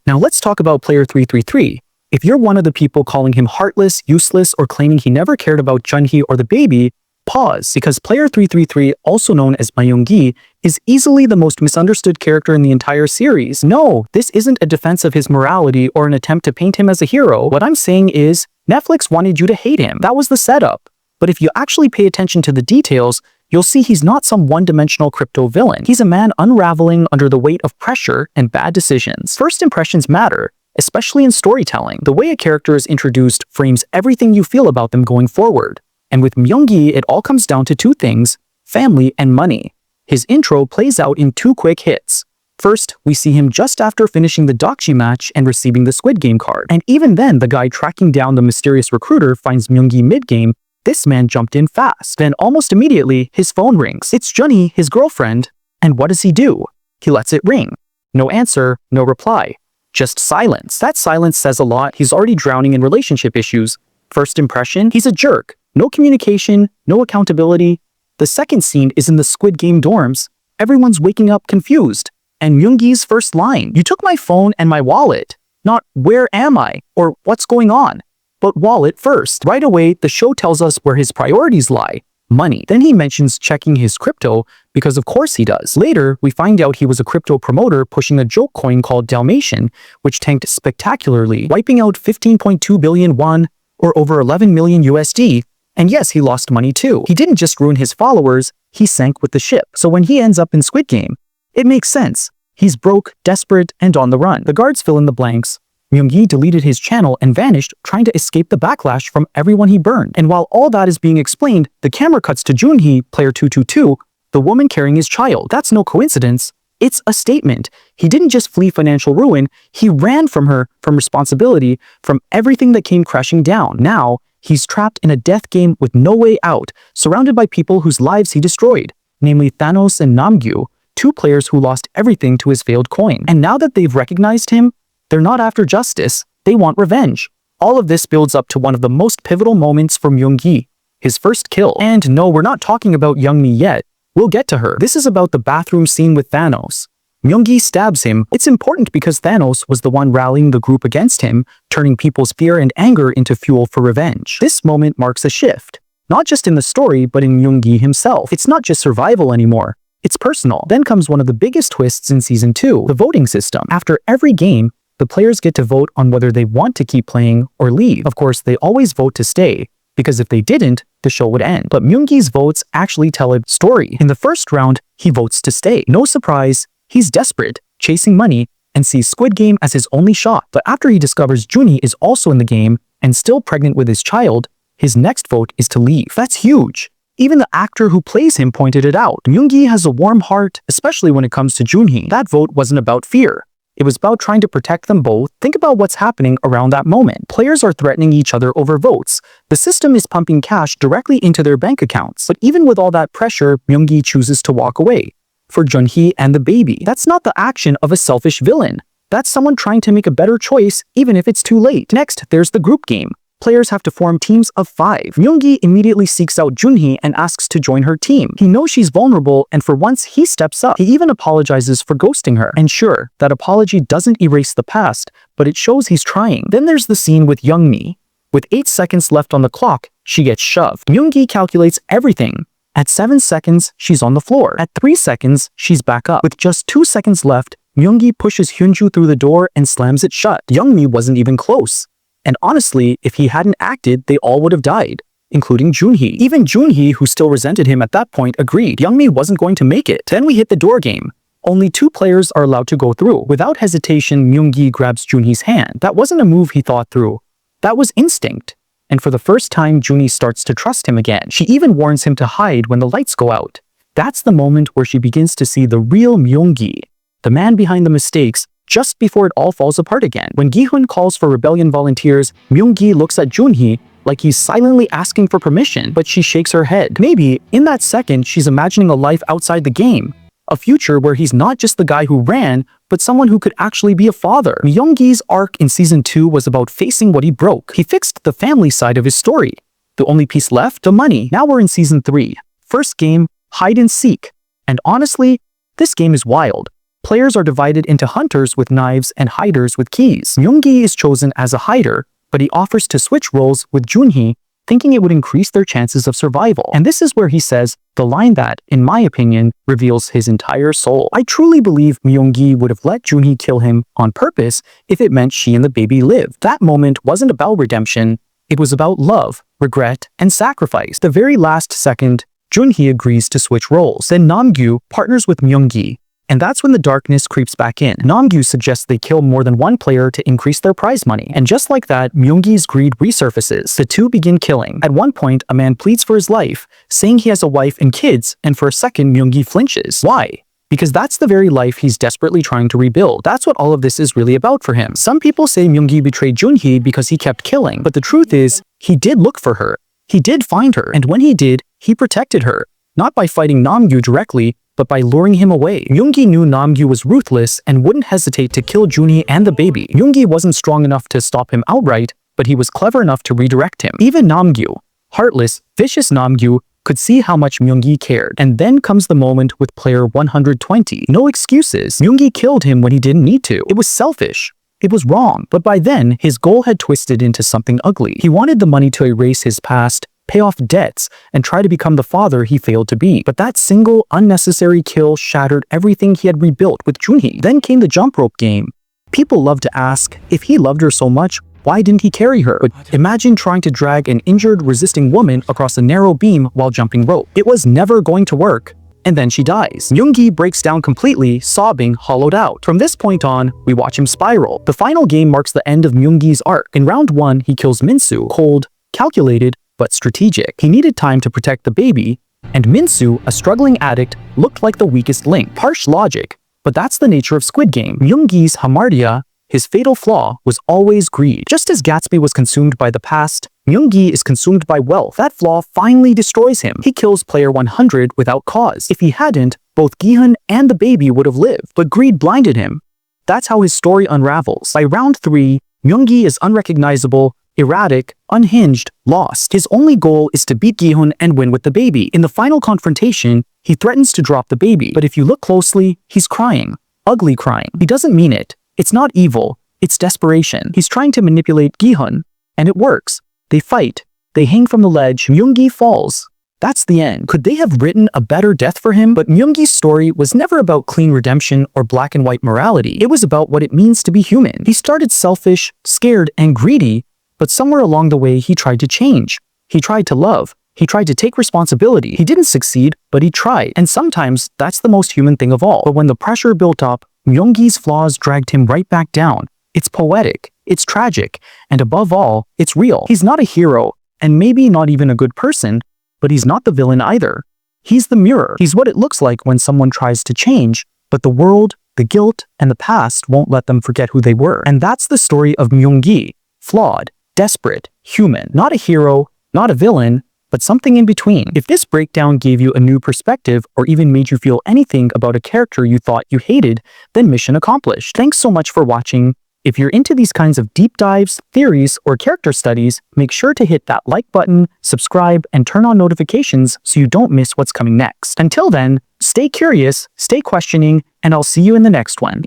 Now let's talk about player 333. If you're one of the people calling him heartless, useless, or claiming he never cared about Junhee or the baby, pause, because player 333, also known as Myung-gi, is easily the most misunderstood character in the entire series. No, this isn't a defense of his morality or an attempt to paint him as a hero. What I'm saying is, Netflix wanted you to hate him. That was the setup. But if you actually pay attention to the details, you'll see he's not some one-dimensional crypto villain. He's a man unraveling under the weight of pressure and bad decisions. First impressions matter, especially in storytelling. The way a character is introduced frames everything you feel about them going forward. And with Myung-gi, it all comes down to two things: family and money. His intro plays out in two quick hits. First, we see him just after finishing the Dokji match and receiving the Squid Game card. And even then, the guy tracking down the mysterious recruiter finds Myung-gi mid-game. This man jumped in fast. Then almost immediately, his phone rings. It's Junhee, his girlfriend. And what does he do? He lets it ring. No answer, no reply. Just silence. That silence says a lot. He's already drowning in relationship issues. First impression, he's a jerk. No communication, no accountability. The second scene is in the Squid Game dorms. Everyone's waking up confused. And Myung-gi's first line, "You took my phone and my wallet." Not "where am I?" or "what's going on?" but "wallet" first. Right away, the show tells us where his priorities lie: money. Then he mentions checking his crypto, because of course he does. Later, we find out he was a crypto promoter pushing a joke coin called Dalmatian, which tanked spectacularly, wiping out 15.2 billion won, or over 11 million USD. And yes, he lost money too. He didn't just ruin his followers, he sank with the ship. So when he ends up in Squid Game, it makes sense. He's broke, desperate, and on the run. The guards fill in the blanks. Myung-gi deleted his channel and vanished, trying to escape the backlash from everyone he burned. And while all that is being explained, the camera cuts to Junhee, player 222, the woman carrying his child. That's no coincidence. It's a statement. He didn't just flee financial ruin, he ran from her, from responsibility, from everything that came crashing down. Now, he's trapped in a death game with no way out, surrounded by people whose lives he destroyed, namely Thanos and Namgyu, two players who lost everything to his failed coin. And now that they've recognized him, they're not after justice, they want revenge. All of this builds up to one of the most pivotal moments for Myung-gi, his first kill. And no, we're not talking about Young-mi yet. We'll get to her. This is about the bathroom scene with Thanos. Myung-gi stabs him. It's important because Thanos was the one rallying the group against him, turning people's fear and anger into fuel for revenge. This moment marks a shift, not just in the story, but in Myung-gi himself. It's not just survival anymore. It's personal. Then comes one of the biggest twists in Season 2, the voting system. After every game, the players get to vote on whether they want to keep playing or leave. Of course, they always vote to stay, because if they didn't, the show would end. But Myung-gi's votes actually tell a story. In the first round, he votes to stay. No surprise, he's desperate, chasing money, and sees Squid Game as his only shot. But after he discovers Junhee is also in the game and still pregnant with his child, his next vote is to leave. That's huge. Even the actor who plays him pointed it out. Myung-gi has a warm heart, especially when it comes to Junhee. That vote wasn't about fear. It was about trying to protect them both. Think about what's happening around that moment. Players are threatening each other over votes. The system is pumping cash directly into their bank accounts. But even with all that pressure, Myung-gi chooses to walk away. For Junhee and the baby. That's not the action of a selfish villain. That's someone trying to make a better choice, even if it's too late. Next, there's the group game. Players have to form teams of 5. Myung-gi immediately seeks out Junhee and asks to join her team. He knows she's vulnerable, and for once, he steps up. He even apologizes for ghosting her. And sure, that apology doesn't erase the past, but it shows he's trying. Then there's the scene with Young-mi. With 8 seconds left on the clock, she gets shoved. Myung-gi calculates everything. At 7 seconds, she's on the floor. At 3 seconds, she's back up. With just 2 seconds left, Myung-gi pushes Hyunju through the door and slams it shut. Young-mi wasn't even close. And honestly, if he hadn't acted, they all would have died, including Junhee. Even Junhee, who still resented him at that point, agreed Young-mi wasn't going to make it. Then we hit the door game. Only 2 players are allowed to go through. Without hesitation, Myung-gi grabs Junhee's hand. That wasn't a move he thought through. That was instinct. And for the first time, Junhee starts to trust him again. She even warns him to hide when the lights go out. That's the moment where she begins to see the real Myung-gi, the man behind the mistakes, just before it all falls apart again. When Gi-hun calls for rebellion volunteers, Myung-gi looks at Junhee like he's silently asking for permission, but she shakes her head. Maybe, in that second, she's imagining a life outside the game. A future where he's not just the guy who ran, but someone who could actually be a father. Myung-gi's arc in Season 2 was about facing what he broke. He fixed the family side of his story. The only piece left, the money. Now we're in Season 3. First game, hide and seek. And honestly, this game is wild. Players are divided into hunters with knives and hiders with keys. Myung-gi is chosen as a hider, but he offers to switch roles with Junhee, thinking it would increase their chances of survival. And this is where he says the line that, in my opinion, reveals his entire soul. I truly believe Myung-gi would have let Junhee kill him on purpose if it meant she and the baby lived. That moment wasn't about redemption, it was about love, regret, and sacrifice. The very last second, Junhee agrees to switch roles. Then Namgyu partners with Myung-gi, and that's when the darkness creeps back in. Namgyu suggests they kill more than one player to increase their prize money. And just like that, Myung-gi's greed resurfaces. The two begin killing. At one point, a man pleads for his life, saying he has a wife and kids, and for a second, Myung-gi flinches. Why? Because that's the very life he's desperately trying to rebuild. That's what all of this is really about for him. Some people say Myung-gi betrayed Junhee because he kept killing, but the truth is, he did look for her. He did find her, and when he did, he protected her. Not by fighting Namgyu directly, but by luring him away. Myung-gi knew Namgyu was ruthless and wouldn't hesitate to kill Junhee and the baby. Myung-gi wasn't strong enough to stop him outright, but he was clever enough to redirect him. Even Namgyu, heartless, vicious Namgyu, could see how much Myung-gi cared. And then comes the moment with player 120. No excuses. Myung-gi killed him when he didn't need to. It was selfish. It was wrong. But by then, his goal had twisted into something ugly. He wanted the money to erase his past, pay off debts, and try to become the father he failed to be. But that single, unnecessary kill shattered everything he had rebuilt with Junhee. Then came the jump rope game. People love to ask, if he loved her so much, why didn't he carry her? But imagine trying to drag an injured, resisting woman across a narrow beam while jumping rope. It was never going to work. And then she dies. Myung-gi breaks down completely, sobbing, hollowed out. From this point on, we watch him spiral. The final game marks the end of Myung-gi's arc. In round 1, he kills Minsu, cold, calculated, but strategic. He needed time to protect the baby, and Minsu, a struggling addict, looked like the weakest link. Harsh logic, but that's the nature of Squid Game. Myung-gi's hamartia, his fatal flaw, was always greed. Just as Gatsby was consumed by the past, Myung-gi is consumed by wealth. That flaw finally destroys him. He kills player 100 without cause. If he hadn't, both Gi-hun and the baby would have lived. But greed blinded him. That's how his story unravels. By round 3, Myung-gi is unrecognizable, erratic, unhinged, lost. His only goal is to beat Gi-hun and win with the baby. In the final confrontation, he threatens to drop the baby. But if you look closely, he's crying. Ugly crying. He doesn't mean it. It's not evil. It's desperation. He's trying to manipulate Gi-hun, and it works. They fight. They hang from the ledge. Myung-gi falls. That's the end. Could they have written a better death for him? But Myung-gi's story was never about clean redemption or black and white morality. It was about what it means to be human. He started selfish, scared, and greedy, but somewhere along the way he tried to change. He tried to love. He tried to take responsibility. He didn't succeed, but he tried. And sometimes that's the most human thing of all. But when the pressure built up, Myung-gi's flaws dragged him right back down. It's poetic, it's tragic, and above all, it's real. He's not a hero, and maybe not even a good person, but he's not the villain either. He's the mirror. He's what it looks like when someone tries to change, but the world, the guilt, and the past won't let them forget who they were. And that's the story of Myung-gi. Flawed, desperate, human. Not a hero, not a villain, but something in between. If this breakdown gave you a new perspective or even made you feel anything about a character you thought you hated, then mission accomplished. Thanks so much for watching. If you're into these kinds of deep dives, theories, or character studies, make sure to hit that like button, subscribe, and turn on notifications so you don't miss what's coming next. Until then, stay curious, stay questioning, and I'll see you in the next one.